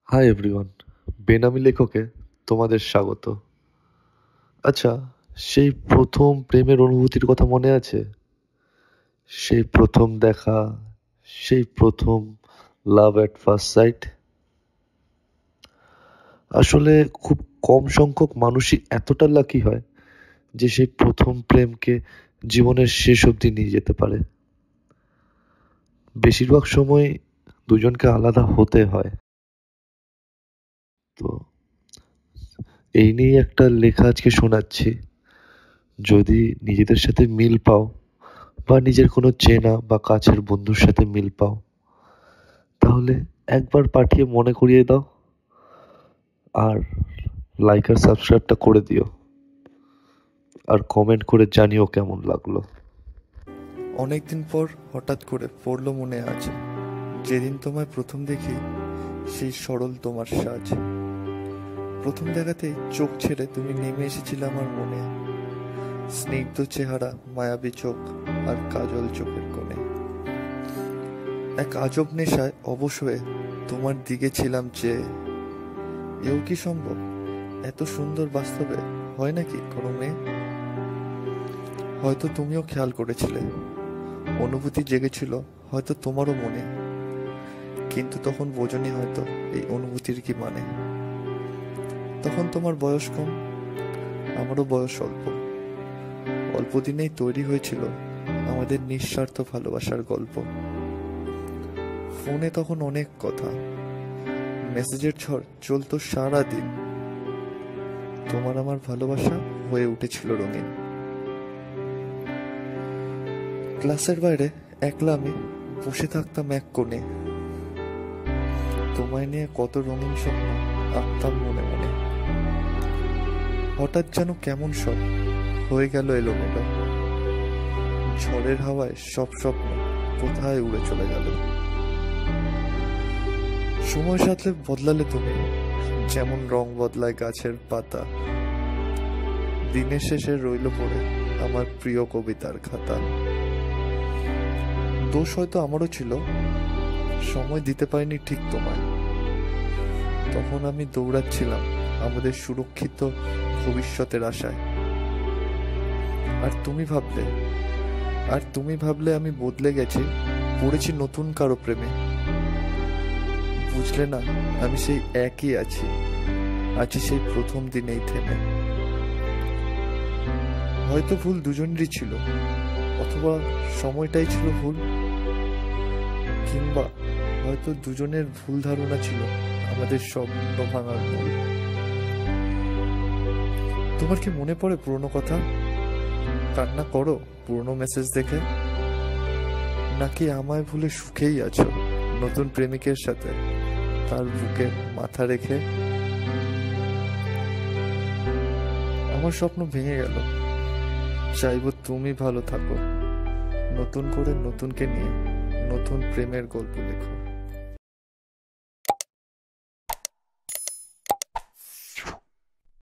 Hi everyone, বেনামি লেখকে তোমাদের স্বাগত। আচ্ছা, সেই প্রথম প্রেমের অনুভূতির কথা মনে আছে? সেই প্রথম দেখা, সেই প্রথম লাভ অ্যাট ফার্স্ট সাইট। আসলে খুব কম সংখ্যক মানুষই এতটা লাকি হয় যে সেই প্রথম প্রেমকে জীবনের শেষ অবধি নিয়ে যেতে পারে। বেশিরভাগ সময় দুজনকে আলাদা হতে হয়। তো এই নিয়ে একটা লেখা আজকে শোনাচ্ছি। যদি নিজেদের সাথে মিল পাও বা নিজের কোনো চেনা বা কাছের বন্ধুর সাথে মিল পাও, তাহলে একবার পাঠিয়ে মনে করিয়ে দাও, আর লাইক আর সাবস্ক্রাইবটা করে দিও, আর কমেন্ট করে জানিও কেমন লাগলো। অনেকদিন পর হঠাৎ করে পড়ল মনে আজ, যেদিন তোমায় প্রথম দেখি, সেই সরল তোমার সাজ। প্রথম দেখাতেই চোখ ছেড়ে তুমি নেমে এসেছিলে আমার মনে, স্নিগ্ধ চেহারা, মায়াবী চোখ আর কাজল চোখের কোণে। এক আজব নেশায় অবশ হয়ে তোমার দিকে ছিলাম চেয়ে। এও কি সম্ভব? এত সুন্দর বাস্তবে হয় নাকি কোনো মেয়ে? হয়তো তুমিও খেয়াল করেছিলে, অনুভূতি জেগেছিল হয়তো তোমারও মনে, কিন্তু তখন বোঝনি হয়তো এই অনুভূতির কি মানে। তখন তোমার বয়স কম, আমারও বয়স অল্প। অল্প দিনেই তৈরি হয়েছিল আমাদের নিঃস্বার্থ ভালোবাসার গল্প। ফোনে তখন অনেক কথা, মেসেজের ঝড় চলতো সারা দিন। তোমার আমার ভালোবাসা হয়ে উঠেছিল রঙিন। ক্লাসের বাইরে একলা আমি বসে থাকতাম এক কোণে, তোমায় নিয়ে কত রঙিন স্বপ্ন আঁকতাম মনে মনে। হঠাৎ যেন কেমন সব হয়ে গেল এলোমেলো, ঝড়ের হাওয়ায় সব স্বপ্ন কোথায় উড়ে চলে গেল। সময় সাথে বদলালে তুমি, যেমন রং বদলায় গাছের পাতা। দিনের শেষে রইল পড়ে আমার প্রিয় কবিতার খাতা। দোষ হয়তো আমারও ছিল, সময় দিতে পারিনি ঠিক তোমায়। তখন আমি দৌড়াচ্ছিলাম আমাদের সুরক্ষিত ভবিষ্যতের আশায়। আর তুমি ভাবলে আমি বদলে গেছি, পড়েছি নতুন কারো প্রেমে। বুঝলে না, আমি সেই একই আছি সেই প্রথম দিনেই থেমে। হয়তো ভুল দুজনেরই ছিল, অথবা সময়টাই ছিল ভুল, কিংবা হয়তো দুজনের ভুল ধারণা ছিল আমাদের স্বপ্ন ভাঙার মূল। তোমার কি মনে পড়ে পুরনো কথা? কান্না করো পুরনো মেসেজ দেখে? নাকি আমায় ভুলে সুখেই আছো নতুন প্রেমিকের সাথে তার বুকে মাথা রেখে? আমার স্বপ্ন ভেঙে গেল, চাইবো তুমি ভালো থাকো। নতুন করে নতুনকে নিয়ে নতুন প্রেমের গল্প লেখো।